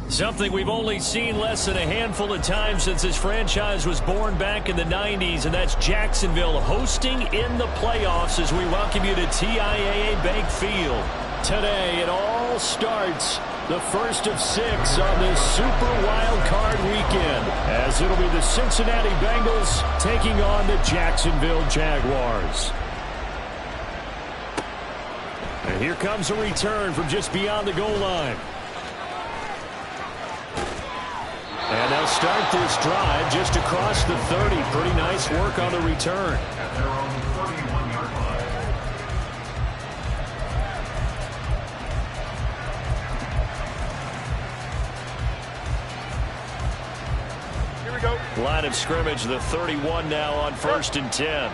Something we've only seen less than a handful of times since this franchise was born back in the 90s, and that's Jacksonville hosting in the playoffs as we welcome you to TIAA Bank Field. Today it all starts, the first of 6 on this Super Wild Card weekend, as it'll be the Cincinnati Bengals taking on the Jacksonville Jaguars. And here comes a return from just beyond the goal line. And they'll start this drive just across the 30. Pretty nice work on the return. At their own 31-yard line. Here we go. Line of scrimmage, the 31 now on 1st and 10.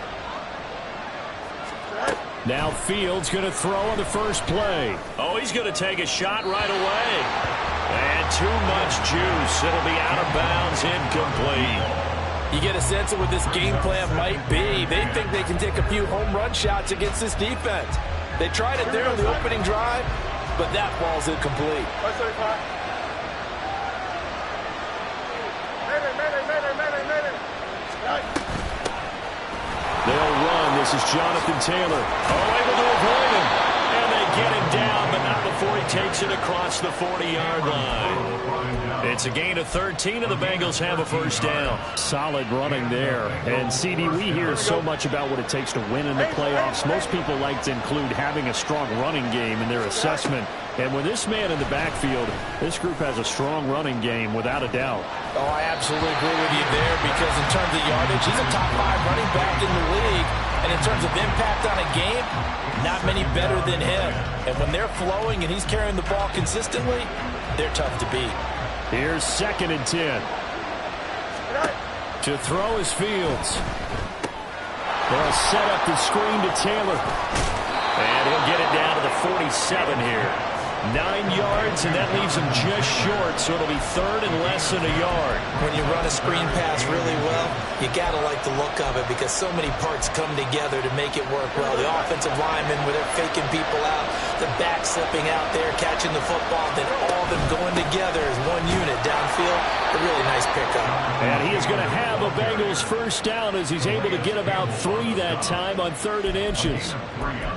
Now Fields going to throw on the first play. Oh, he's going to take a shot right away. And too much juice. It'll be out of bounds, incomplete. You get a sense of what this game plan might be. They think they can take a few home run shots against this defense. They tried it there on the opening drive, but that ball's incomplete. They'll run. This is Jonathan Taylor. Oh, able to avoid him. And they get him down, but not before he takes it across the 40-yard line. It's a gain of 13, and the Bengals have a first down. Solid running there. And, CD, we hear so much about what it takes to win in the playoffs. Most people like to include having a strong running game in their assessment. And with this man in the backfield, this group has a strong running game, without a doubt. Oh, I absolutely agree with you there, because in terms of yardage, he's a top 5 running back in the league. And in terms of impact on a game, not many better than him. And when they're flowing and he's carrying the ball consistently, they're tough to beat. Here's 2nd and 10. To throw is Fields. They'll set up the screen to Taylor. And he'll get it down to the 47 here. 9 yards, and that leaves him just short, so it'll be 3rd and less than a yard. When you run a screen pass really well, you got to like the look of it, because so many parts come together to make it work well. The offensive linemen, where they're faking people out, the back slipping out there, catching the football, then all of them going together as one unit downfield. A really nice pickup. And he is going to have a Bengals first down as he's able to get about 3 that time on 3rd and inches.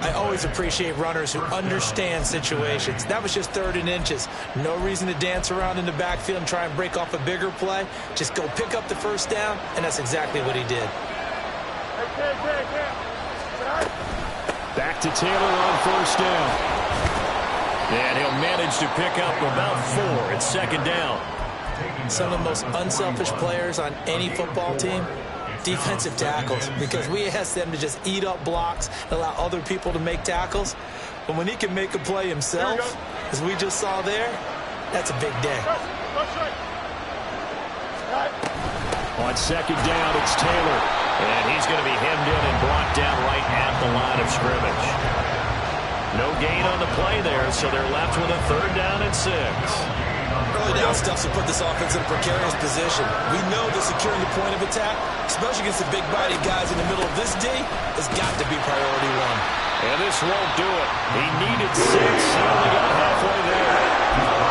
I always appreciate runners who understand situations. That was just 3rd and inches. No reason to dance around in the backfield and try and break off a bigger play. Just go pick up the first down, and that's exactly what he did. Back to Taylor on first down. And he'll manage to pick up about 4 at 2nd down. Some of the most unselfish players on any football team, defensive tackles, because we ask them to just eat up blocks and allow other people to make tackles. But when he can make a play himself, as we just saw there, that's a big day. On 2nd down, it's Taylor. And he's going to be hemmed in and brought down right at the line of scrimmage. No gain on the play there, so they're left with a 3rd down and 6. Early down stuff to put this offense in a precarious position. We know that securing the point of attack, especially against the big-bodied guys in the middle of this D, has got to be priority 1. And this won't do it. He needed 6. He only got halfway there.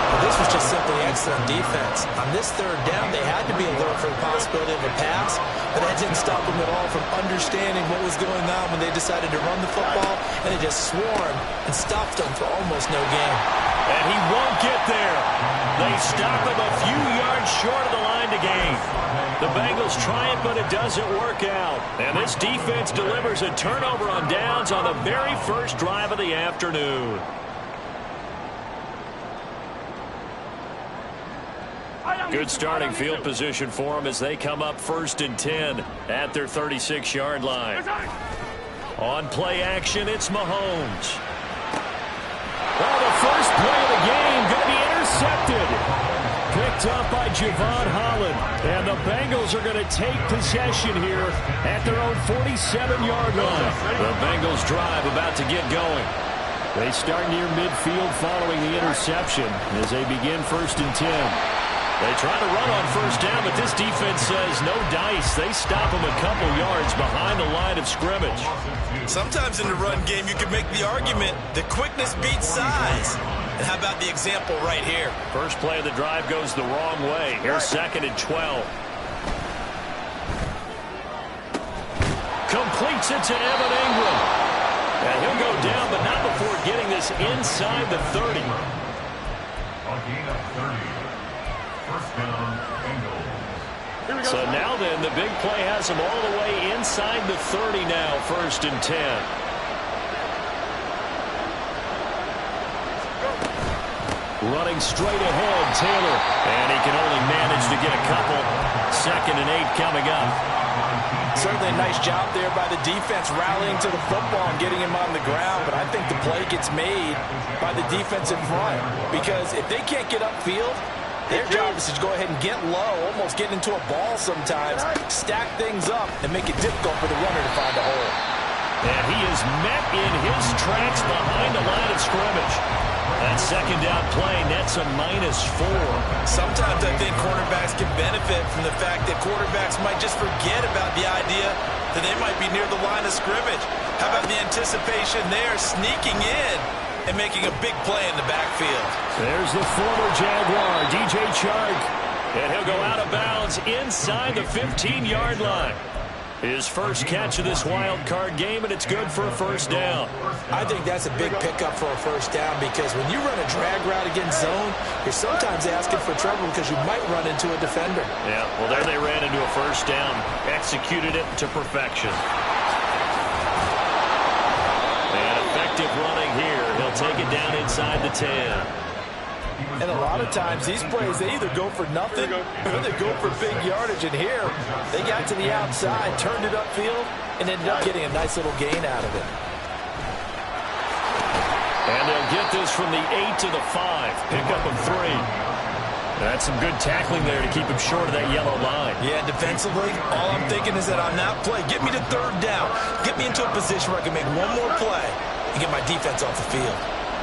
Well, this was just simply excellent defense. On this 3rd down, they had to be alert for the possibility of a pass, but that didn't stop them at all from understanding what was going on when they decided to run the football, and they just swarmed and stopped them for almost no gain. And he won't get there. They stop him a few yards short of the line to gain. The Bengals try it, but it doesn't work out. And this defense delivers a turnover on downs on the very first drive of the afternoon. Good starting field position for them as they come up 1st and 10 at their 36-yard line. On play action, it's Mahomes. Well, the first play of the game going to be intercepted. Picked up by Javon Holland. And the Bengals are going to take possession here at their own 47-yard line. The Bengals drive about to get going. They start near midfield following the interception as they begin 1st and 10. They try to run on 1st down, but this defense says no dice. They stop them a couple yards behind the line of scrimmage. Sometimes in the run game, you can make the argument that quickness beats size. And how about the example right here? First play of the drive goes the wrong way. Here's 2nd and 12. Completes it to Evan Ingram. And he'll go down, but not before getting this inside the 30. A gain of 30. First down, Bengals. So now then, the big play has him all the way inside the 30 now, 1st and 10. Running straight ahead, Taylor. And he can only manage to get a couple. 2nd and 8 coming up. Certainly a nice job there by the defense rallying to the football and getting him on the ground. But I think the play gets made by the defense in front. Because if they can't get upfield, their job is to go ahead and get low, almost get into a ball sometimes, stack things up, and make it difficult for the runner to find a hole. And he is met in his tracks behind the line of scrimmage. That 2nd down play nets a -4. Sometimes I think cornerbacks can benefit from the fact that quarterbacks might just forget about the idea that they might be near the line of scrimmage. How about the anticipation there, sneaking in and making a big play in the backfield? There's the former Jaguar, DJ Chark. And he'll go out of bounds inside the 15-yard line. His first catch of this wild card game, and it's good for a 1st down. I think that's a big pickup for a 1st down because when you run a drag route against zone, you're sometimes asking for trouble because you might run into a defender. Yeah, well, there they ran into a 1st down. Executed it to perfection. And effective running here. He'll take it down inside the 10. And a lot of times these plays, they either go for nothing or they go for big yardage. And here, they got to the outside, turned it upfield, and ended up getting a nice little gain out of it. And they'll get this from the 8 to the 5. Pickup of 3. That's some good tackling there to keep him short of that yellow line. Yeah, defensively, all I'm thinking is that on that play, get me to 3rd down. Get me into a position where I can make one more play and get my defense off the field.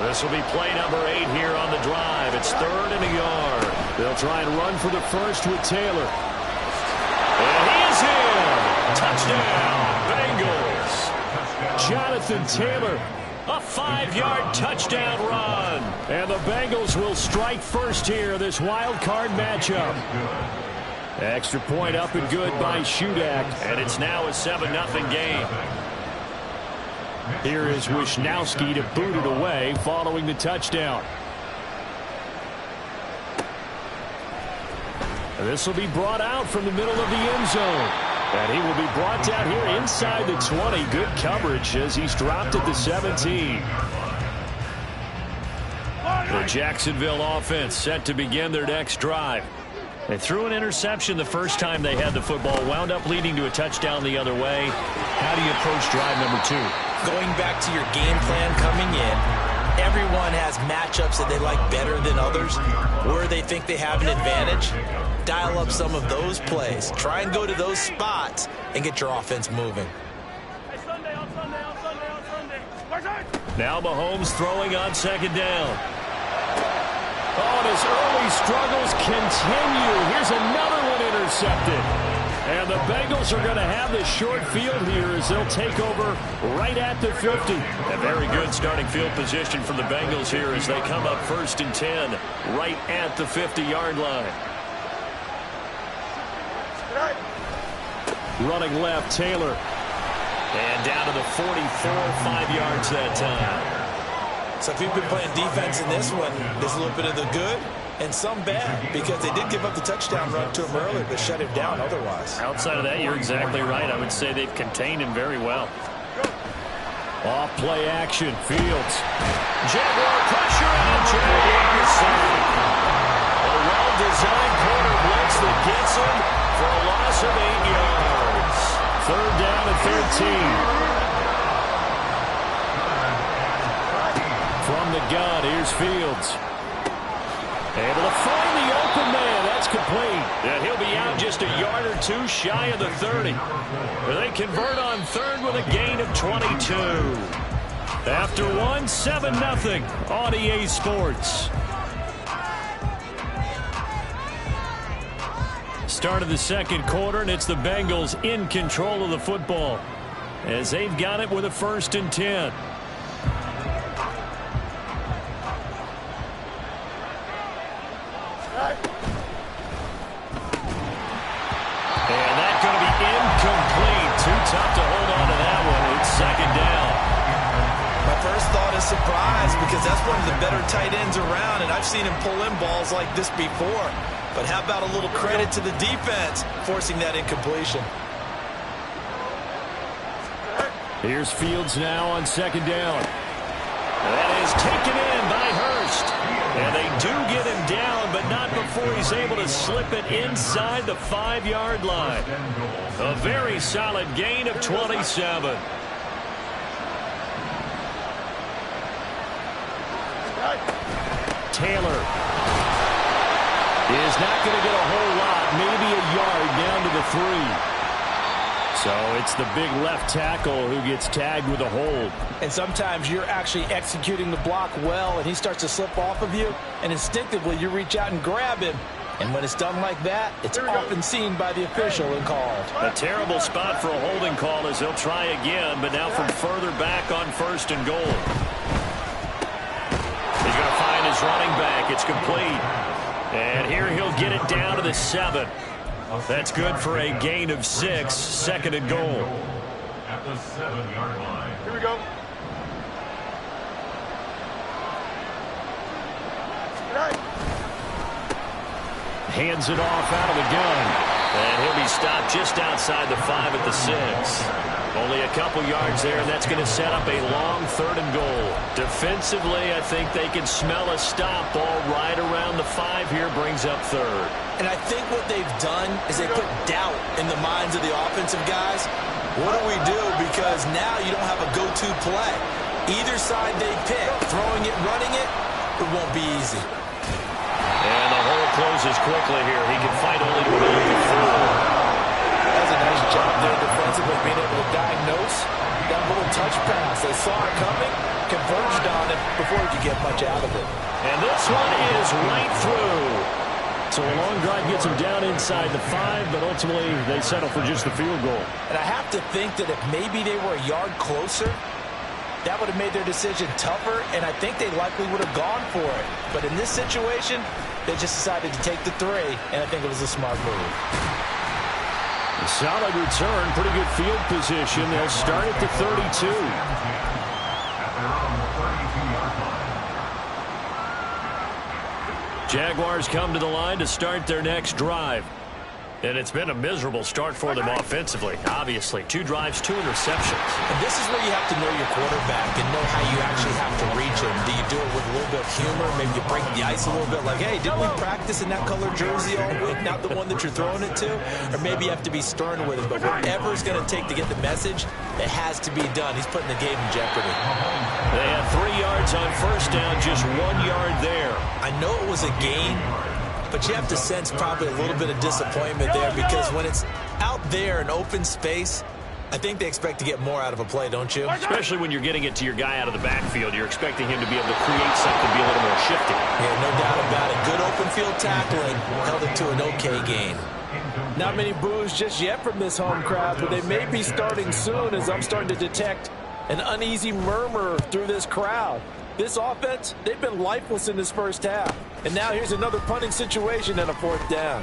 This will be play number 8 here on the drive. It's 3rd and a yard. They'll try and run for the 1st with Taylor. And he is in. Touchdown, Bengals. Jonathan Taylor, a 5-yard touchdown run. And the Bengals will strike first here, this wild card matchup. Extra point up and good by Shudak. And it's now a 7-0 game. Here is Wisnowski to boot it away following the touchdown. This will be brought out from the middle of the end zone. And he will be brought down here inside the 20. Good coverage as he's dropped at the 17. The Jacksonville offense set to begin their next drive. They threw an interception the first time they had the football, wound up leading to a touchdown the other way. How do you approach drive number 2? Going back to your game plan coming in, everyone has matchups that they like better than others, where they think they have an advantage. Dial up some of those plays. Try and go to those spots and get your offense moving. Now Mahomes throwing on 2nd down. Oh, and his early struggles continue. Here's another one intercepted. And the Bengals are going to have the short field here as they'll take over right at the 50. A very good starting field position for the Bengals here as they come up 1st and 10 right at the 50-yard line. Running left, Taylor. And down to the 44, 5 yards that time. So if you've been playing defense in this one, there's a little bit of the good and some bad because they did give up the touchdown run to him earlier but shut him down otherwise. Outside of that, you're exactly right. I would say they've contained him very well. Off play action, Fields. Jaguar pressure on Jaguar sack. A well-designed corner blitz that gets him for a loss of 8 yards. 3rd down and 13. From the gun, here's Fields. Able to find the open man. That's complete. And he'll be out just a yard or two shy of the 30. They convert on third with a gain of 22. After one, 7-0 on EA Sports. Start of the second quarter, and it's the Bengals in control of the football as they've got it with a 1st and 10. And that's going to be incomplete. Too tough to hold on to that one. It's 2nd down. My first thought is surprise because that's one of the better tight ends around, and I've seen him pull in balls like this before. But how about a little credit to the defense forcing that incompletion? Here's Fields now on 2nd down. That is taken in by Hurst. And they do get him down, but not before he's able to slip it inside the 5-yard line. A very solid gain of 27. Taylor is not going to get a whole lot, maybe a yard down to the 3. So it's the big left tackle who gets tagged with a hold. And sometimes you're actually executing the block well, and he starts to slip off of you, and instinctively you reach out and grab him. And when it's done like that, it's often seen by the official and called. A terrible spot for a holding call as they'll try again, but now from further back on 1st and goal. He's going to find his running back. It's complete. And here he'll get it down to the 7. That's good for a gain of 6, 2nd and goal. At the 7-yard line. Here we go. Hands it off out of the gun. And he'll be stopped just outside the 5 at the 6. Only a couple yards there, and that's going to set up a long 3rd and goal. Defensively, I think they can smell a stop ball right around the 5 here, brings up 3rd. And I think what they've done is they put doubt in the minds of the offensive guys. What do we do? Because now you don't have a go-to play. Either side they pick, throwing it, running it, it won't be easy. And the hole closes quickly here. He can fight only to move the 4. That's a nice job there defensively, being able to diagnose that little touch pass. They saw it coming, converged on it before he could get much out of it. And this one is right through. So a long drive gets him down inside the 5, but ultimately they settle for just the field goal. And I have to think that if maybe they were a yard closer, that would have made their decision tougher, and I think they likely would have gone for it. But in this situation, they just decided to take the 3, and I think it was a smart move. A solid return, pretty good field position. They'll start at the 32. Jaguars come to the line to start their next drive. And it's been a miserable start for them offensively. Obviously, 2 drives, 2 interceptions. And this is where you have to know your quarterback and know how you actually have to reach him. Do you do it with a little bit of humor? Maybe you break the ice a little bit like, hey, didn't we practice in that color jersey all week? Not the one that you're throwing it to? Or maybe you have to be stern with him. But whatever it's going to take to get the message, it has to be done. He's putting the game in jeopardy. They had 3 yards on 1st down, just 1 yard there. I know it was a gain, but you have to sense probably a little bit of disappointment there because when it's out there in open space, I think they expect to get more out of a play, don't you? Especially when you're getting it to your guy out of the backfield. You're expecting him to be able to create something, be a little more shifty. Yeah, no doubt about it. Good open field tackling held it to an okay gain. Not many boos just yet from this home crowd, but they may be starting soon as I'm starting to detect an uneasy murmur through this crowd. This offense, they've been lifeless in this first half. And now here's another punting situation and a 4th down.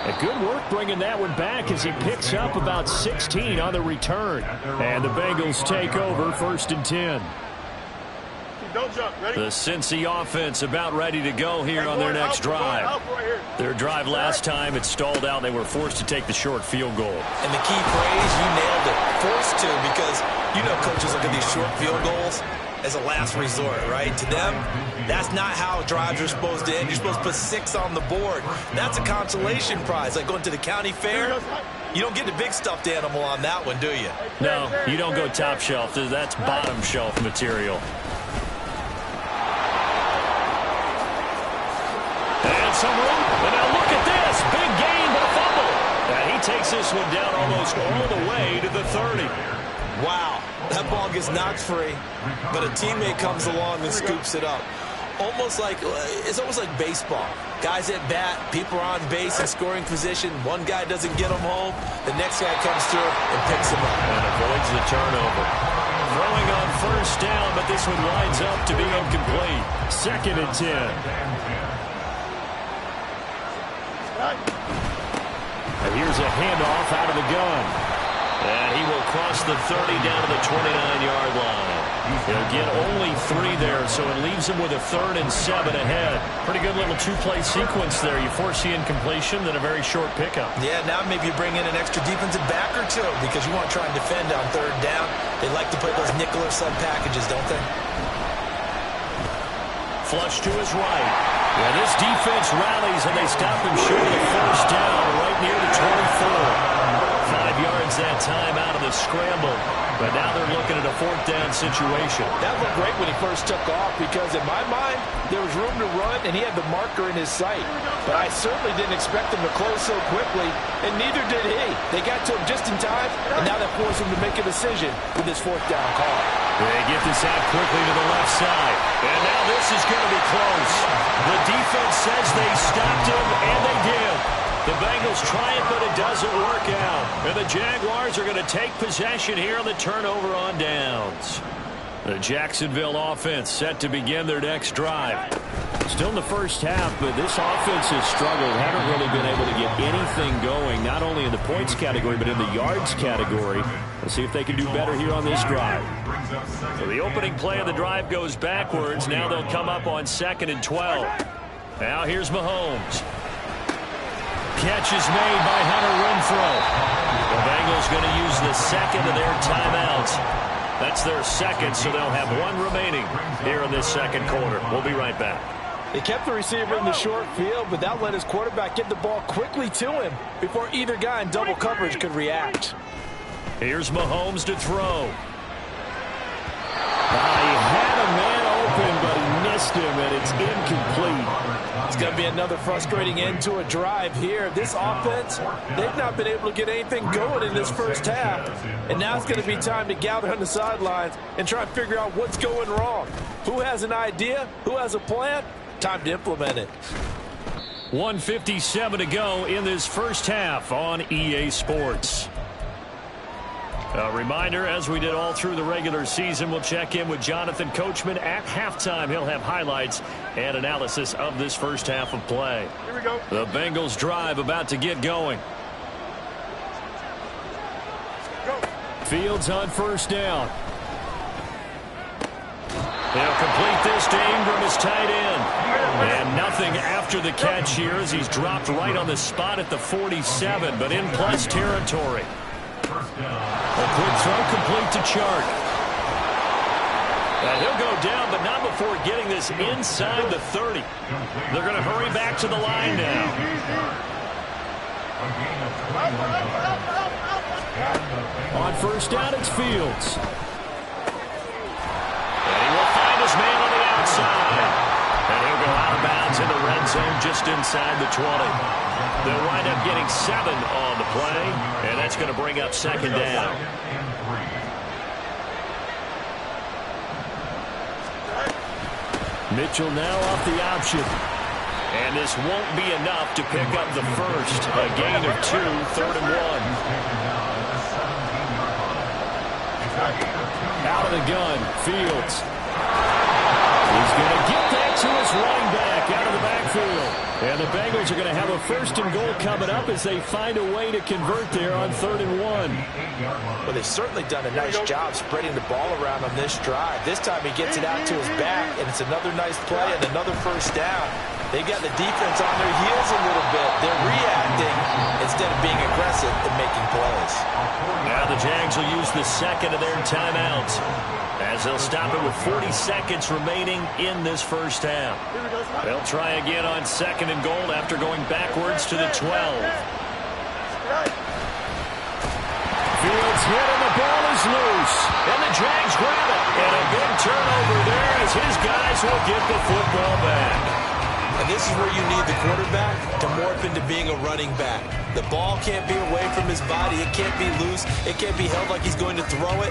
A good work bringing that one back as he picks up about 16 on the return. And the Bengals take over 1st and 10. Don't jump. Ready? The Cincy offense about ready to go here on their next drive. Their drive last time, it stalled out. They were forced to take the short field goal. And the key phrase, you nailed it. Forced to, because you know coaches look at these short field goals as a last resort, right? To them, that's not how drives are supposed to end. You're supposed to put 6 on the board. That's a consolation prize, like going to the county fair. You don't get the big stuffed animal on that one, do you? No, you don't go top shelf. That's bottom shelf material. some room. And now look at this. Big gain, but a fumble. And he takes this one down almost all the way to the 30. Wow, that ball gets knocked free, but a teammate comes along and scoops it up. It's almost like baseball. Guys at bat, people are on base in scoring position. One guy doesn't get him home. The next guy comes through and picks him up. And avoids the turnover. Throwing on first down, but this one winds up to be incomplete. 2nd and 10. And here's a handoff out of the gun. And he will cross the 30 down to the 29-yard line. He'll get only 3 there, so it leaves him with a 3rd and 7 ahead. Pretty good little 2-play sequence there. You force the incompletion, then a very short pickup. Yeah, now maybe you bring in an extra defensive back or two because you want to try and defend on 3rd down. They like to play those nickel or sub packages, don't they? Flush to his right. Yeah, this defense rallies, and they stop him short of the first down right near the 24. 5 yards that time out of the scramble. But now they're looking at a 4th down situation. That looked great when he first took off because in my mind, there was room to run and he had the marker in his sight. But I certainly didn't expect him to close so quickly, and neither did he. They got to him just in time, and now that forced him to make a decision with his 4th down call. They get this out quickly to the left side. And now this is going to be close. The defense says they stopped him, and they did. The Bengals try it, but it doesn't work out. And the Jaguars are going to take possession here on the turnover on downs. The Jacksonville offense set to begin their next drive. Still in the first half, but this offense has struggled. Haven't really been able to get anything going, not only in the points category, but in the yards category. Let's see if they can do better here on this drive. So the opening play of the drive goes backwards. Now they'll come up on 2nd and 12. Now here's Mahomes. Catch is made by Hunter Renfrow. The Bengals going to use the 2nd of their timeouts. That's their 2nd, so they'll have 1 remaining here in this 2nd quarter. We'll be right back. They kept the receiver in the short field, but that let his quarterback get the ball quickly to him before either guy in double coverage could react. Here's Mahomes to throw. He had a man open, but he missed him, and it's incomplete. It's going to be another frustrating end to a drive here. This offense, they've not been able to get anything going in this first half. And now it's going to be time to gather on the sidelines and try and figure out what's going wrong. Who has an idea? Who has a plan? Time to implement it. 1:57 to go in this first half on EA Sports. A reminder, as we did all through the regular season, we'll check in with Jonathan Coachman at halftime. He'll have highlights and analysis of this first half of play. Here we go. The Bengals drive about to get going. Go. Fields on first down. He'll complete this to Ingram, his tight end. And nothing after the catch here as he's dropped right on the spot at the 47, but in plus territory. A quick throw complete to Chark. And he'll go down, but not before getting this inside the 30. They're going to hurry back to the line now. On first down, it's Fields. And he will find his man on the outside. And he'll go out of bounds in the red zone just inside the 20. They'll wind up getting 7 on the play, and that's going to bring up 2nd down. Mitchell now off the option. And this won't be enough to pick up the first. A gain of 2, 3rd and 1. Out of the gun, Fields. He's going to get that to his running back out of the backfield. And the Bengals are going to have a 1st and goal coming up as they find a way to convert there on 3rd and 1. Well, they've certainly done a nice job spreading the ball around on this drive. This time he gets it out to his back, and it's another nice play and another 1st down. They've got the defense on their heels a little bit. They're reacting instead of being aggressive and making plays. Now the Jags will use the 2nd of their timeouts as they'll stop it with 40 seconds remaining in this first half. They'll try again on 2nd and goal after going backwards to the 12. Fields hit and the ball is loose. And the Jags grab it. And a big turnover there as his guys will get the football back. Again, this is where you need the quarterback to morph into being a running back. The ball can't be away from his body. It can't be loose. It can't be held like he's going to throw it.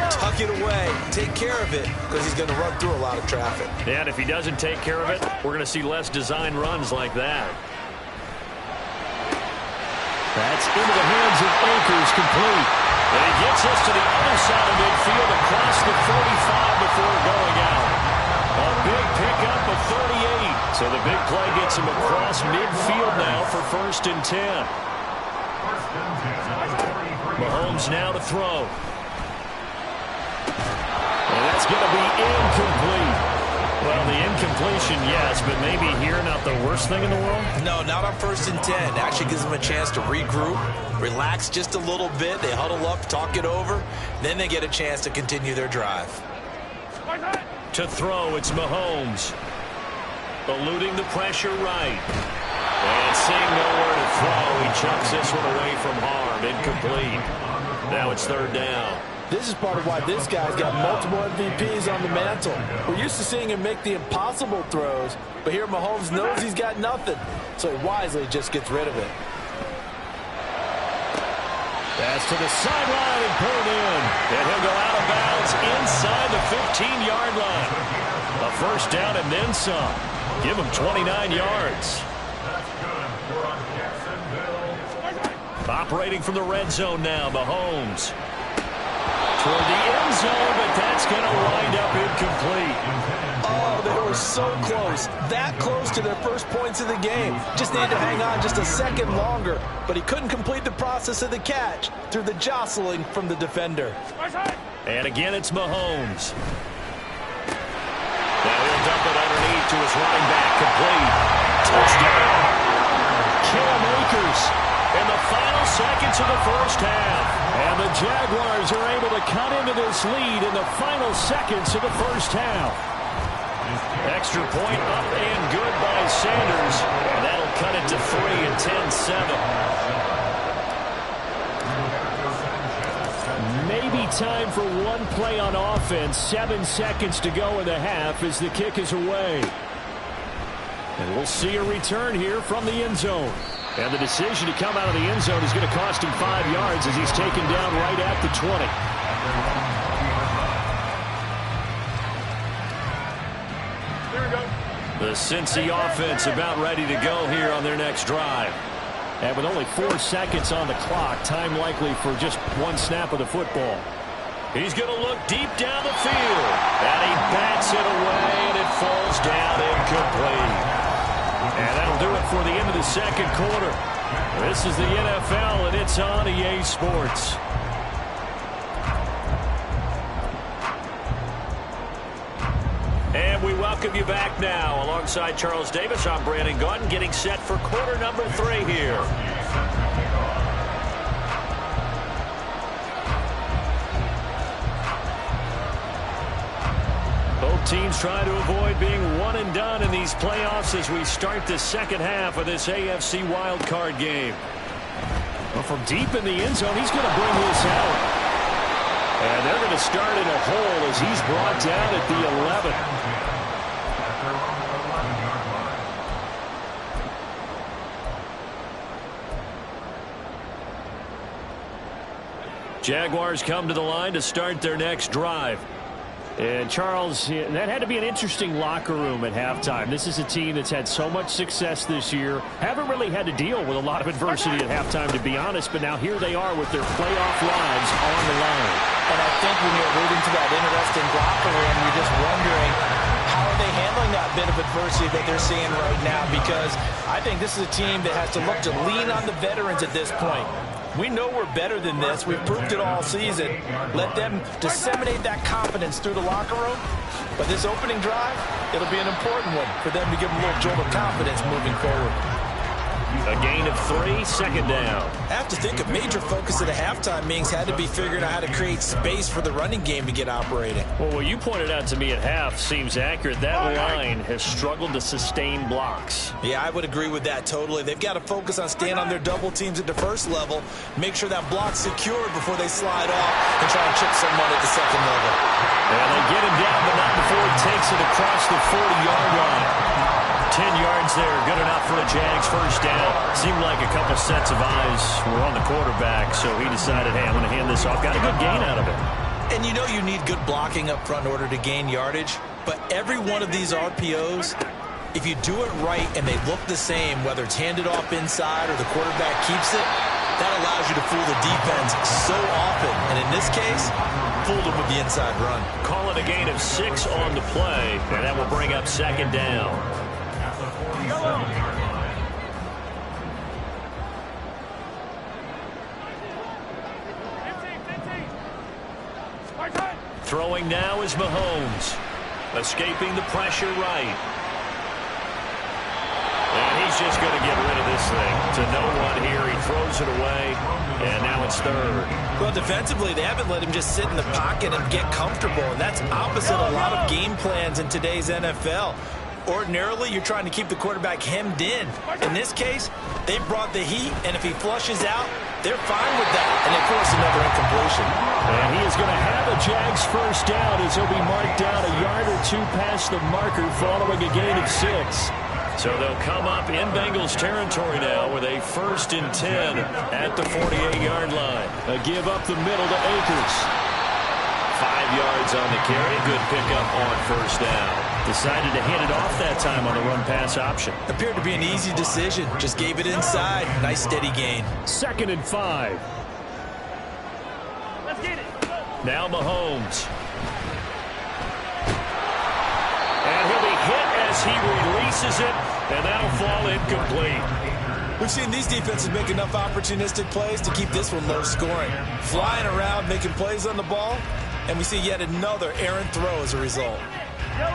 Tuck it away. Take care of it because he's going to run through a lot of traffic. Yeah, and if he doesn't take care of it, we're going to see less design runs like that. That's into the hands of Akers, complete. And he gets us to the other side of midfield across the 45 before going out. A big pickup of 38. So the big play gets him across midfield now for 1st and 10. Mahomes now to throw. And that's going to be incomplete. Well, the incompletion, yes, but maybe here not the worst thing in the world? No, not on 1st and 10. Actually gives them a chance to regroup, relax just a little bit. They huddle up, talk it over. Then they get a chance to continue their drive. To throw, it's Mahomes. Eluding the pressure right. And seeing nowhere to throw, he chucks this one away from harm. Incomplete. Now it's 3rd down. This is part of why this guy's got multiple MVPs on the mantle. We're used to seeing him make the impossible throws, but here Mahomes knows he's got nothing, so he wisely just gets rid of it. Pass to the sideline and pulled in. And he'll go out of bounds inside the 15-yard line. A 1st down and then some. Give him 29 yards. Operating from the red zone now, Mahomes. Toward the end zone, but that's going to wind up incomplete. Oh, they were so close. That close to their first points of the game. Just needed to hang on just a second longer, but he couldn't complete the process of the catch through the jostling from the defender. And again, it's Mahomes. Now he'll dump it underneath to his running back, complete. Touchdown. Cam Akers. In the final seconds of the 1st half. And the Jaguars are able to cut into this lead in the final seconds of the 1st half. Extra point up and good by Sanders. And that'll cut it to 3 and 10-7. Maybe time for one play on offense. 7 seconds to go in the half as the kick is away. And we'll see a return here from the end zone. And the decision to come out of the end zone is going to cost him 5 yards as he's taken down right at the 20. Here we go. The Cincy offense about ready to go here on their next drive. And with only 4 seconds on the clock, time likely for just one snap of the football. He's going to look deep down the field. And he bats it away, and it falls down incomplete. And that'll do it for the end of the 2nd quarter. This is the NFL, and it's on EA Sports. And we welcome you back now. Alongside Charles Davis, I'm Brandon Gaudin, getting set for quarter number 3 here. Both teams trying to avoid being one and done in these playoffs as we start the 2nd half of this AFC wildcard game. Well, from deep in the end zone, he's going to bring this out. And they're going to start in a hole as he's brought down at the 11. Jaguars come to the line to start their next drive. And Charles, that had to be an interesting locker room at halftime. This is a team that's had so much success this year. Haven't really had to deal with a lot of adversity at halftime, to be honest. But now here they are with their playoff lives on the line. And I think when you're alluding to that interesting locker room, you're just wondering, how are they handling that bit of adversity that they're seeing right now? Because I think this is a team that has to look to lean on the veterans at this point. We know we're better than this. We've proved it all season. Let them disseminate that confidence through the locker room. But this opening drive, it'll be an important one for them to give them a little jolt of confidence moving forward. A gain of 3, 2nd down. I have to think a major focus of the halftime meetings had to be figuring out how to create space for the running game to get operating. Well, what you pointed out to me at half seems accurate. That line has struggled to sustain blocks. Yeah, I would agree with that totally. They've got to focus on staying on their double teams at the first level, make sure that block's secured before they slide off and try and chip someone at the second level. And they get him down, but not before he takes it across the 40-yard line. 10 yards there, good enough for a Jags first down. Seemed like a couple sets of eyes were on the quarterback, so he decided, hey, I'm going to hand this off. Got a good gain out of it. And you know you need good blocking up front in order to gain yardage, but every one of these RPOs, if you do it right and they look the same, whether it's handed off inside or the quarterback keeps it, that allows you to fool the defense so often. And in this case, fooled them with the inside run. Call it a gain of 6 on the play, and that will bring up second down. Throwing now is Mahomes. Escaping the pressure right. And he's just going to get rid of this thing to no one here. He throws it away, and now it's third. Well, defensively, they haven't let him just sit in the pocket and get comfortable, and that's opposite a lot of game plans in today's NFL. Ordinarily, you're trying to keep the quarterback hemmed in. In this case, they brought the heat, and if he flushes out, they're fine with that, and they force another incompletion. And he is going to have a Jags first down as he'll be marked down a yard or two past the marker following a gain of 6. So they'll come up in Bengals territory now with a 1st and 10 at the 48-yard line. A give up the middle to Akers. 5 yards on the carry. Good pickup on first down. Decided to hand it off that time on the run-pass option. Appeared to be an easy decision. Just gave it inside. Nice steady gain. 2nd and 5. Let's get it. Now Mahomes. And he'll be hit as he releases it, and that'll fall incomplete. We've seen these defenses make enough opportunistic plays to keep this one low scoring. Flying around, making plays on the ball, and we see yet another errant throw as a result.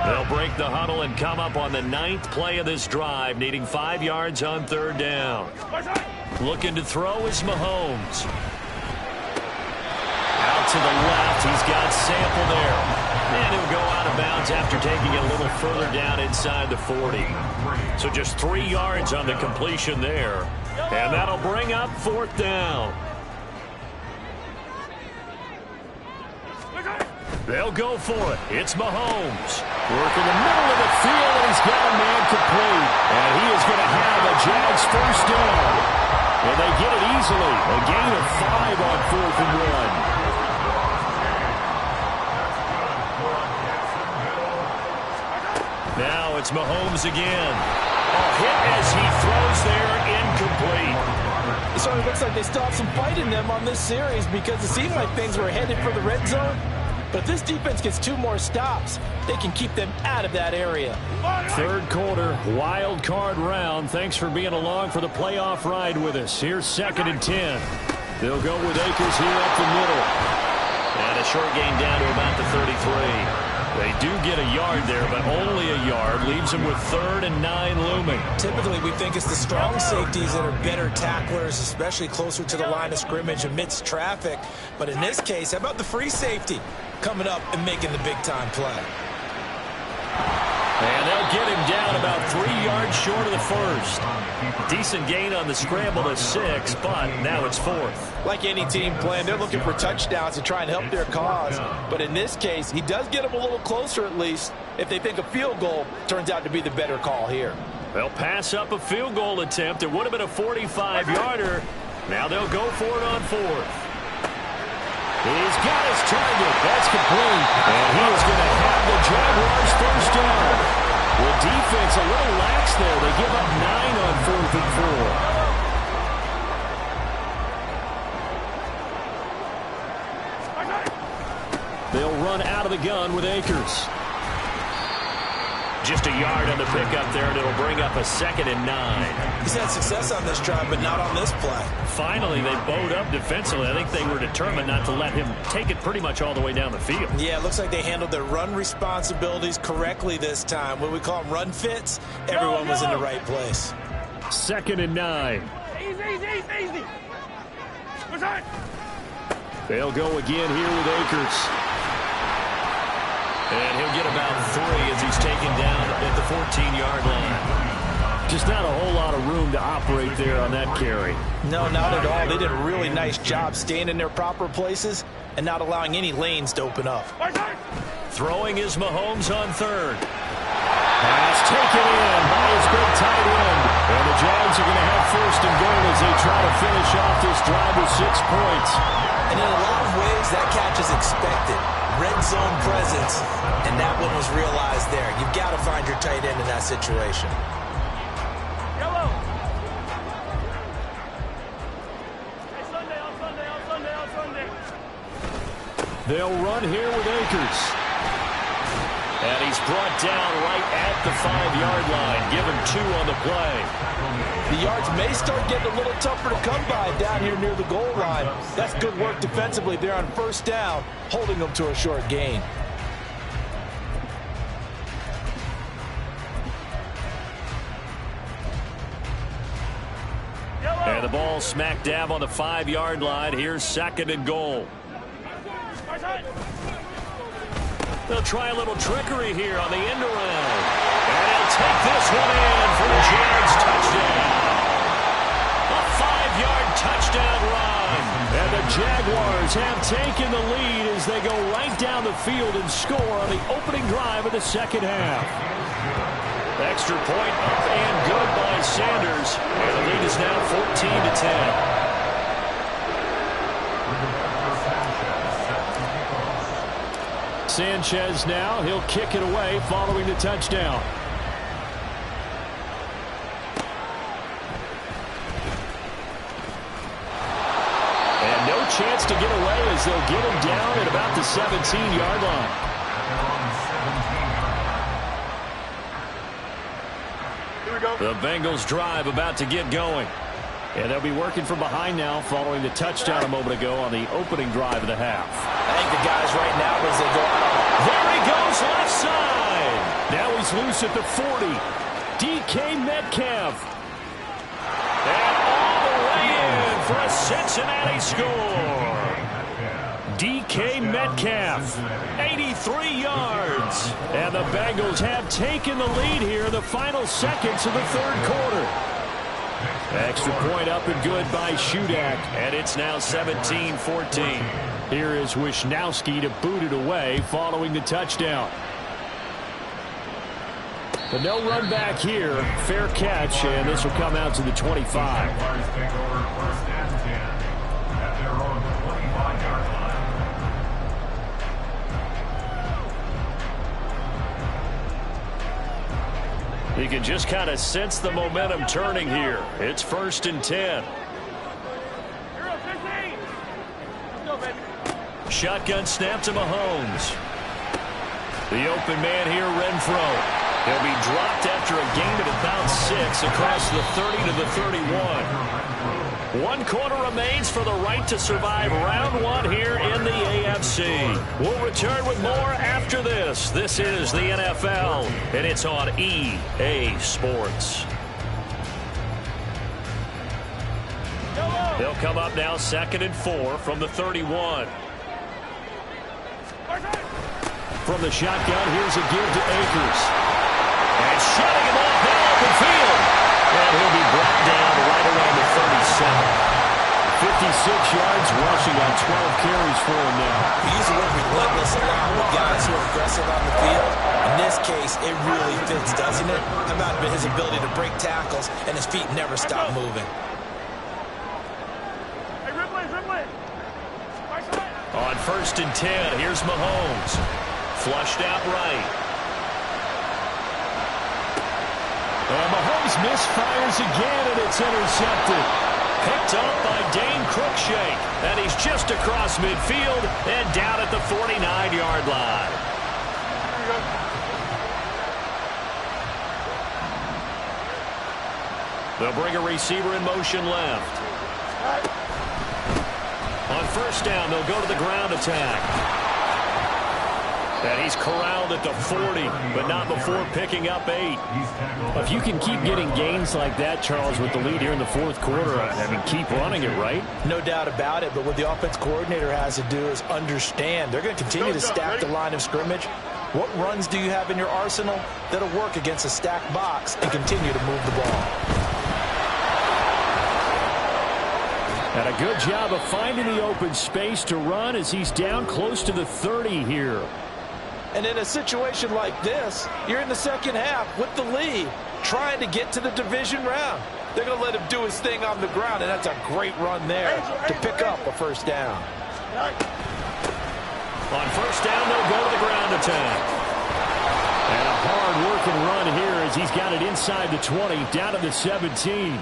They'll break the huddle and come up on the 9th play of this drive, needing 5 yards on 3rd down. Looking to throw is Mahomes. Out to the left, he's got Sample there. And he'll go out of bounds after taking it a little further down inside the 40. So just 3 yards on the completion there. And that'll bring up 4th down. They'll go for it. It's Mahomes. Working the middle of the field, and he's got a man complete. And he is going to have a Jags first down. And they get it easily. A gain of 5 on 4th and 1. Now it's Mahomes again. A hit as he throws there, incomplete. It certainly looks like they still have some fight in them on this series because it seemed like things were headed for the red zone. But if this defense gets 2 more stops, they can keep them out of that area. 3rd quarter, wild card round. Thanks for being along for the playoff ride with us. Here's 2nd and 10. They'll go with Akers here up the middle. And a short gain down to about the 33. They do get a yard there, but only a yard. Leaves them with 3rd and 9 looming. Typically, we think it's the strong safeties that are better tacklers, especially closer to the line of scrimmage amidst traffic. But in this case, how about the free safety coming up and making the big-time play? And they'll get him down about 3 yards short of the 1st. Decent gain on the scramble to 6, but now it's 4th. Like any team playing, they're looking for touchdowns to try and help their cause. But in this case, he does get them a little closer at least if they think a field goal turns out to be the better call here. They'll pass up a field goal attempt. It would have been a 45-yarder. Now they'll go for it on 4th. He's got his target. That's complete. And he is going to have the Jaguars first down. The defense a little lax there. They give up 9 on 4th and 4. They'll run out of the gun with Akers. Just a yard on the pickup there, and it'll bring up a 2nd and 9. He's had success on this drive, but not on this play. Finally, they bowed up defensively. I think they were determined not to let him take it pretty much all the way down the field. Yeah, it looks like they handled their run responsibilities correctly this time. What we call them run fits, everyone was in the right place. 2nd and 9. Easy. They'll go again here with Akers. And he'll get about 3 as he's taken down at the 14-yard line. Just not a whole lot of room to operate there on that carry. No, not at all. They did a really nice job staying in their proper places and not allowing any lanes to open up. Throwing is Mahomes on 3rd. Pass taken in by his big tight end. And the Jags are going to have first and goal as they try to finish off this drive with 6 points. And in a lot of ways, that catch is expected. Red zone presence, and that one was realized there. You've got to find your tight end in that situation. Yellow. Hey, Sunday, on Sunday, on Sunday, on Sunday. They'll run here with Akers. And he's brought down right at the 5-yard line. Give him 2 on the play. The yards may start getting a little tougher to come by down here near the goal line. That's good work defensively there on first down, holding them to a short gain. And the ball smack dab on the 5-yard line. Here's second and goal. They'll try a little trickery here on the end around. And he'll take this one in for the Jags touchdown. A 5-yard touchdown run. And the Jaguars have taken the lead as they go right down the field and score on the opening drive of the second half. Extra point up and good by Sanders. And the lead is now 14-10. Sanchez now, he'll kick it away following the touchdown. And no chance to get away as they'll get him down at about the 17-yard line. Here we go. The Bengals drive about to get going. And they'll be working from behind now following the touchdown a moment ago on the opening drive of the half. I think the guys right now, as they go out. There he goes, left side. Now he's loose at the 40. DK Metcalf. And all the way in for a Cincinnati score. DK Metcalf, 83 yards. And the Bengals have taken the lead here in the final seconds of the third quarter. Extra point up and good by Shudak, and it's now 17-14. Here is Wisnowski to boot it away following the touchdown. But no run back here. Fair catch, and this will come out to the 25. You can just kind of sense the momentum turning here. It's 1st and 10. You're up 15. Let's go, baby. Shotgun snap to Mahomes. The open man here, Renfro. He'll be dropped after a gain of about 6 across the 30 to the 31. 1 quarter remains for the right to survive round 1 here in the AFC. We'll return with more after this. This is the NFL, and it's on EA Sports. They'll come up now 2nd and 4 from the 31. From the shotgun, here's a give to Akers. And shutting him off now open field. And he'll be brought down right around the 37. 56 yards rushing on 12 carries for him now. We use the word relentless a lot with guys who are aggressive on the field. In this case, it really fits, doesn't it? How about his ability to break tackles and his feet never stop moving? Hey, Ripley, Ripley. On 1st and 10, here's Mahomes. Flushed out right. And Mahomes misfires again, and it's intercepted. Picked up by Dane Cruikshank. And he's just across midfield and down at the 49-yard line. They'll bring a receiver in motion left. On 1st down, they'll go to the ground attack. And he's corralled at the 40, but not before picking up 8. If you can keep getting gains like that, Charles, with the lead here in the 4th quarter, I mean, keep running it, right? No doubt about it, but what the offense coordinator has to do is understand. They're going to continue to stack the line of scrimmage. What runs do you have in your arsenal that'll work against a stacked box and continue to move the ball? And a good job of finding the open space to run as he's down close to the 30 here. And in a situation like this, you're in the second half with the lead, trying to get to the division round. They're going to let him do his thing on the ground, and that's a great run there to pick up a first down. On first down, they'll go to the ground attack. And a hard-working run here as he's got it inside the 20, down to the 17.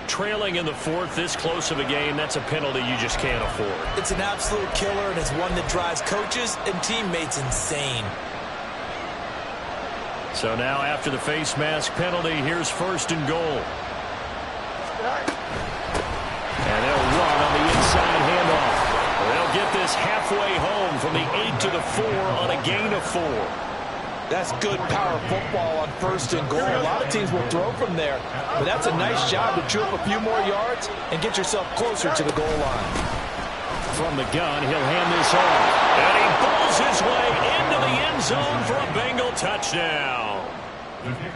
Trailing in the fourth, this close of a game, that's a penalty you just can't afford. It's an absolute killer, and it's one that drives coaches and teammates insane. So now after the face mask penalty, here's first and goal. And they'll run on the inside handoff. They'll get this halfway home from the 8 to the 4 on a gain of 4. That's good power football on first and goal. A lot of teams will throw from there, but that's a nice job to chew up a few more yards and get yourself closer to the goal line. From the gun, he'll hand this off. And he pulls his way into the end zone for a Bengal touchdown.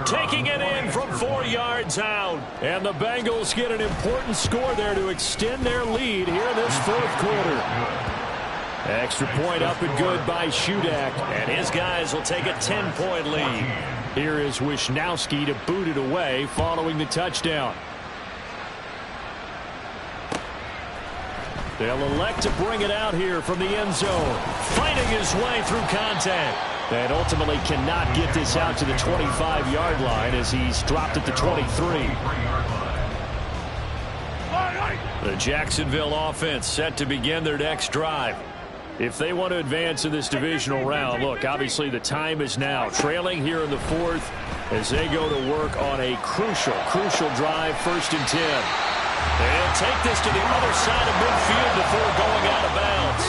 Taking it in from 4 yards out. And the Bengals get an important score there to extend their lead here in this fourth quarter. Extra point up and good by Shudak. And his guys will take a 10-point lead. Here is Wisnowski to boot it away following the touchdown. They'll elect to bring it out here from the end zone. Fighting his way through contact. And ultimately cannot get this out to the 25-yard line as he's dropped at the 23. The Jacksonville offense set to begin their next drive. If they want to advance in this divisional round, look, obviously the time is now. Trailing here in the fourth as they go to work on a crucial drive, first and 10. They'll take this to the other side of midfield before going out of bounds.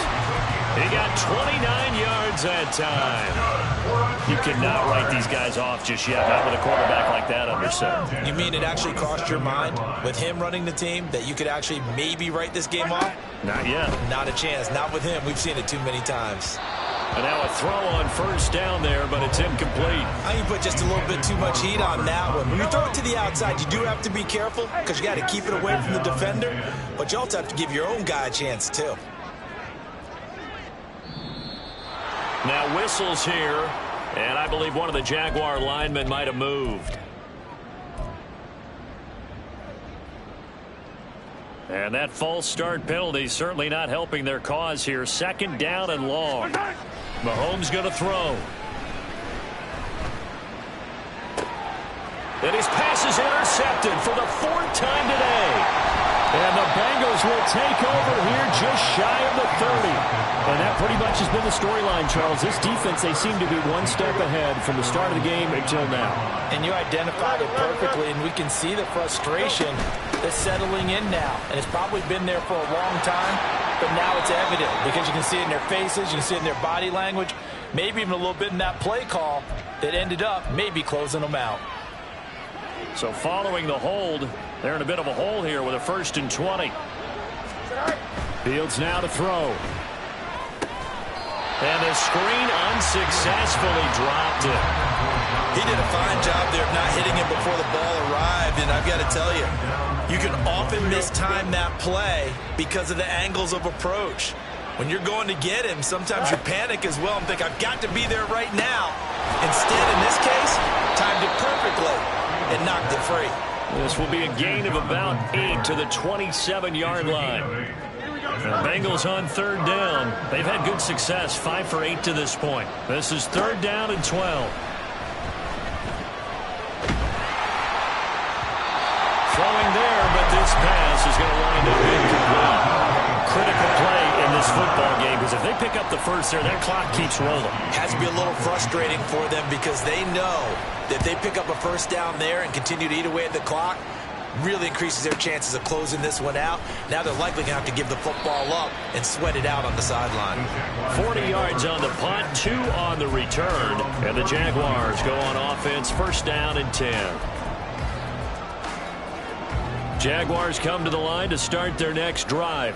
He got 29 yards that time. You cannot write these guys off just yet, not with a quarterback like that under center. You mean it actually crossed your mind with him running the team that you could actually maybe write this game off? Not yet. Not a chance. Not with him. We've seen it too many times. And now a throw on first down there, but it's incomplete. I think you put just a little bit too much heat on that one. When you throw it to the outside, you do have to be careful because you got to keep it away from the defender, but you also have to give your own guy a chance too. Now whistles here, and I believe one of the Jaguar linemen might have moved. And that false start penalty certainly not helping their cause here. Second down and long. Mahomes going to throw. And his pass is intercepted for the 4th time today. And the Bengals will take over here just shy of the 30. And that pretty much has been the storyline, Charles. This defense, they seem to be one step ahead from the start of the game until now. And you identified it perfectly, and we can see the frustration that's settling in now. And it's probably been there for a long time, but now it's evident because you can see it in their faces, you can see it in their body language, maybe even a little bit in that play call that ended up maybe closing them out. So following the hold, they're in a bit of a hole here with a 1st and 20. Fields now to throw. And the screen unsuccessfully dropped it. He did a fine job there of not hitting him before the ball arrived, and I've got to tell you, you can often mistime that play because of the angles of approach. When you're going to get him, sometimes you panic as well and think, I've got to be there right now. Instead, in this case, timed it perfectly and knocked it free. This will be a gain of about 8 to the 27-yard line. The Bengals on 3rd down. They've had good success, 5 for 8 to this point. This is 3rd down and 12. Throwing there, but this pass is going to wind up incomplete. Critical play in this football game because if they pick up the first there, that clock keeps rolling. It has to be a little frustrating for them because they know that if they pick up a first down there and continue to eat away at the clock, really increases their chances of closing this one out. Now they're likely going to have to give the football up and sweat it out on the sideline. 40 yards on the punt, 2 on the return, and the Jaguars go on offense, 1st down and 10. Jaguars come to the line to start their next drive.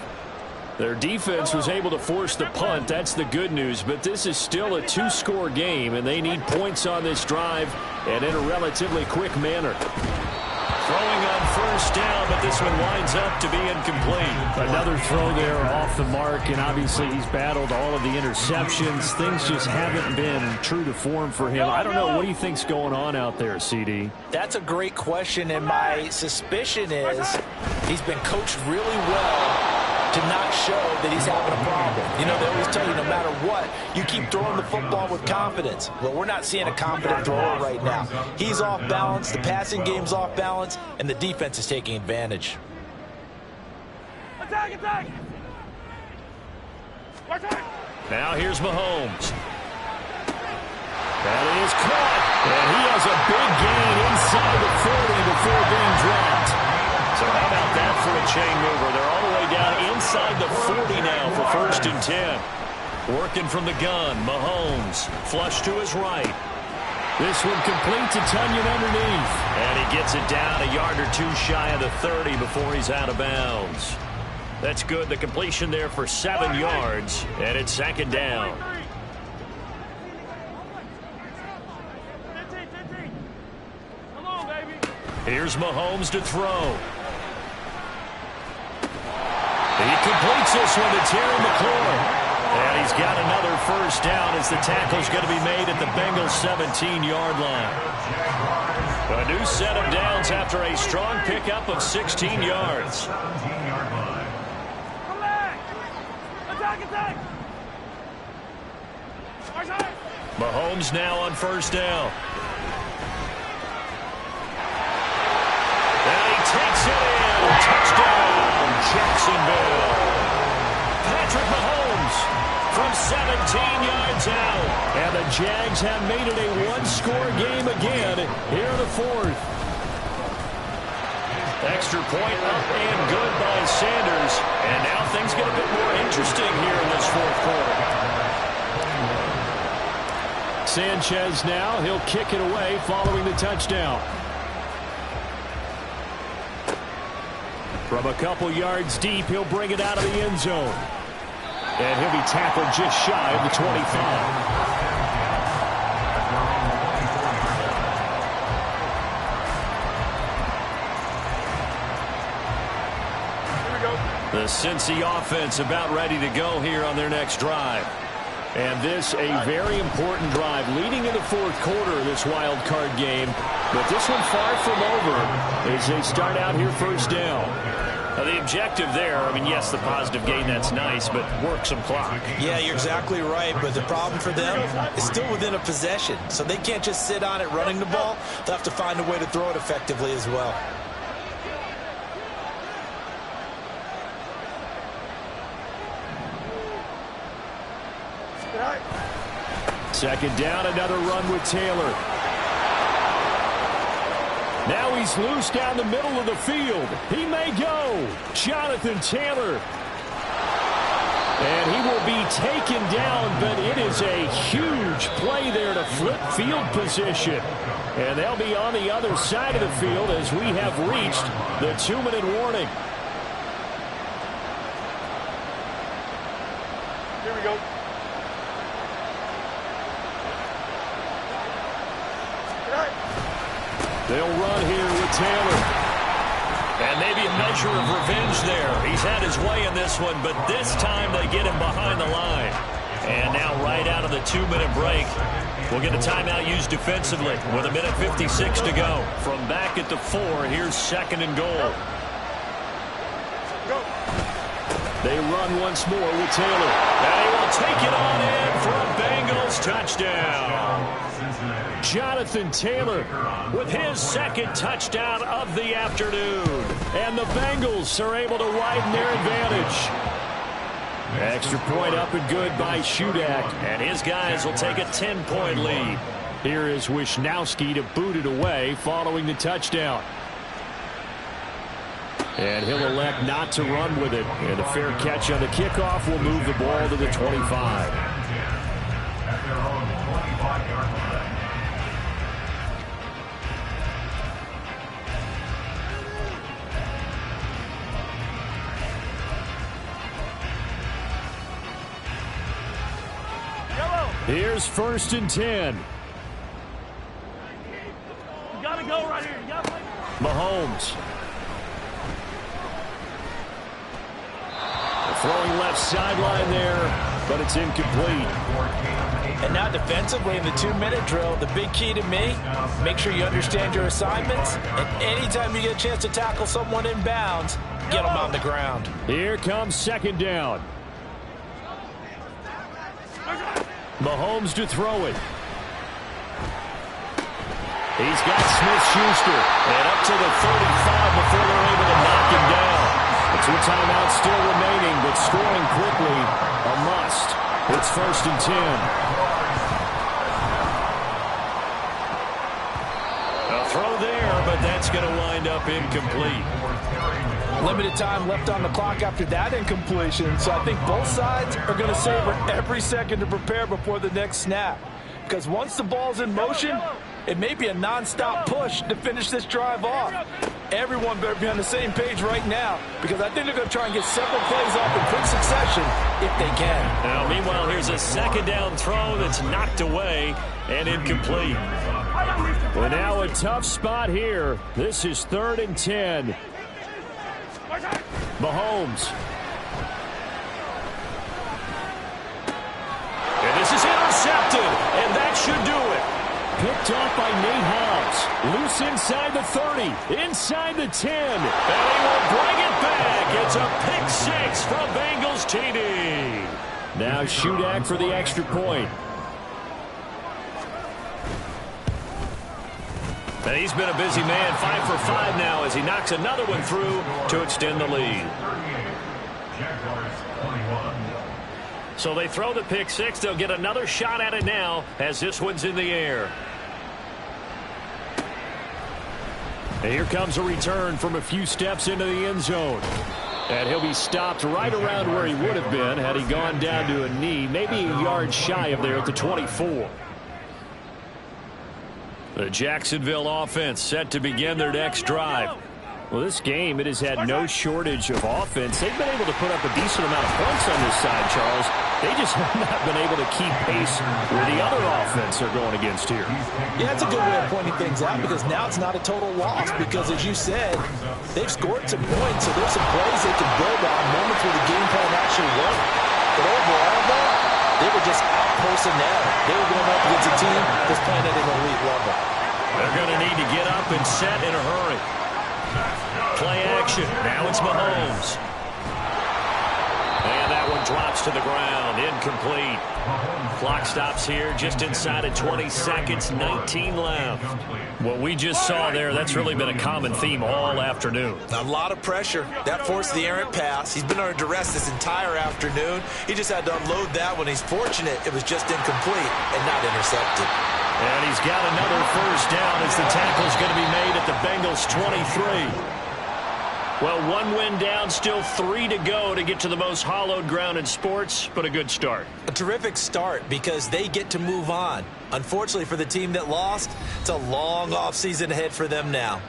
Their defense was able to force the punt. That's the good news, but this is still a 2-score game, and they need points on this drive and in a relatively quick manner. Throwing on 1st down but this one winds up to be incomplete. Another throw there off the mark, and obviously he's battled all of the interceptions. Things just haven't been true to form for him. I don't know. What do you think's going on out there, CD? That's a great question, and my suspicion is he's been coached really well to not show that he's having a problem. You know, they always tell you no matter what, you keep throwing the football with confidence. Well, we're not seeing a confident thrower right now. He's off balance, the passing game's off balance, and the defense is taking advantage. Attack, attack! Now here's Mahomes. That is caught, and he has a big gain inside the 40 before being dropped. So how about that for a chain mover? They're all the way down inside the 40 now for 1st and 10. Working from the gun, Mahomes, flush to his right. This one complete to Tunyon underneath. And he gets it down a yard or two shy of the 30 before he's out of bounds. That's good. The completion there for 7 yards, and it's 2nd down. 15. Come on, baby. Here's Mahomes to throw. He completes this one to Terry McLaurin. And he's got another 1st down as the tackle's going to be made at the Bengals' 17-yard line. A new set of downs after a strong pickup of 16 yards. 17-yard line. Come back! Attack, attack! Mahomes now on 1st down. And he takes it in. Touchdown, Jacksonville. Patrick Mahomes from 17 yards out. And the Jags have made it a one-score game again here in the 4th. Extra point up and good by Sanders. And now things get a bit more interesting here in this 4th quarter. Sanchez now, he'll kick it away following the touchdown. From a couple yards deep, he'll bring it out of the end zone. And he'll be tackled just shy of the 25. The Cincy offense about ready to go here on their next drive. And this a very important drive leading in the 4th quarter of this wild card game. But this one far from over as they start out here 1st down. The objective there, I mean, yes, the positive gain, that's nice, but work some clock. Yeah, you're exactly right, but the problem for them is still within a possession. So they can't just sit on it running the ball. They'll have to find a way to throw it effectively as well. Second down, another run with Taylor. Now he's loose down the middle of the field. He may go. Jonathan Taylor. And he will be taken down, but it is a huge play there to flip field position. And they'll be on the other side of the field as we have reached the 2-minute warning. Here we go. They'll run here with Taylor. And maybe a measure of revenge there. He's had his way in this one, but this time they get him behind the line. And now right out of the 2-minute break, we'll get a timeout used defensively with 1:56 to go. From back at the 4, here's 2nd and goal. They run once more with Taylor. And he will take it on in for a Bengals touchdown. Jonathan Taylor with his 2nd touchdown of the afternoon. And the Bengals are able to widen their advantage. Extra point up and good by Shudak. And his guys will take a 10-point lead. Here is Wisnowski to boot it away following the touchdown. And he'll elect not to run with it. And a fair catch on the kickoff will move the ball to the 25. Here's 1st and 10. You gotta go right here. You gotta play. Mahomes. left sideline there, but it's incomplete. And now defensively in the 2-minute drill, the big key to me, make sure you understand your assignments, and anytime you get a chance to tackle someone in bounds, get them on the ground. Here comes second down. Mahomes to throw it. He's got Smith-Schuster, and up to the 35 before they're able to knock him down. The 2 timeouts still remaining, but scoring quickly, a must. It's 1st and 10. A throw there, but that's going to wind up incomplete. Limited time left on the clock after that incompletion, so I think both sides are going to savor every second to prepare before the next snap. Because once the ball's in motion, it may be a non-stop push to finish this drive off. Everyone better be on the same page right now, because I think they're going to try and get several plays off in quick succession if they can. Now, meanwhile, here's a second down throw that's knocked away and incomplete. Well, now a tough spot here. This is 3rd and 10. Mahomes. And this is intercepted, and that should do it. Picked off by Nate Hobbs. Loose inside the 30. Inside the 10. And he will bring it back. It's a pick 6 from Bengals TD. Now Shudak for the extra point. And he's been a busy man, 5 for 5 now as he knocks another one through to extend the lead. So they throw the pick 6. They'll get another shot at it now as this one's in the air. And here comes a return from a few steps into the end zone. And he'll be stopped right around where he would have been had he gone down to a knee, maybe a yard shy of there at the 24. The Jacksonville offense set to begin their next drive. Well, this game, it has had no shortage of offense. They've been able to put up a decent amount of points on this side, Charles. They just have not been able to keep pace where the other offense are going against here. Yeah, that's a good way of pointing things out, because now it's not a total loss, because as you said, they've scored some points, so there's some plays they can build on, moments where the game plan actually worked. But overall, though, they were just out-personnel. They were going up against a team that's playing at an elite level. They're going to need to get up and set in a hurry. Play action. Now it's Mahomes. And that one drops to the ground. Incomplete. Clock stops here just inside of 20 seconds. 19 left. What we just saw there, that's really been a common theme all afternoon. A lot of pressure. That forced the errant pass. He's been under duress this entire afternoon. He just had to unload that one. He's fortunate it was just incomplete and not intercepted. And he's got another first down as the tackle's going to be made at the Bengals 23. Well, 1 win down, still 3 to go to get to the most hallowed ground in sports, but a good start. A terrific start because they get to move on. Unfortunately for the team that lost, it's a long offseason ahead for them now.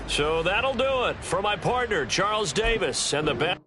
So that'll do it for my partner, Charles Davis, and the best.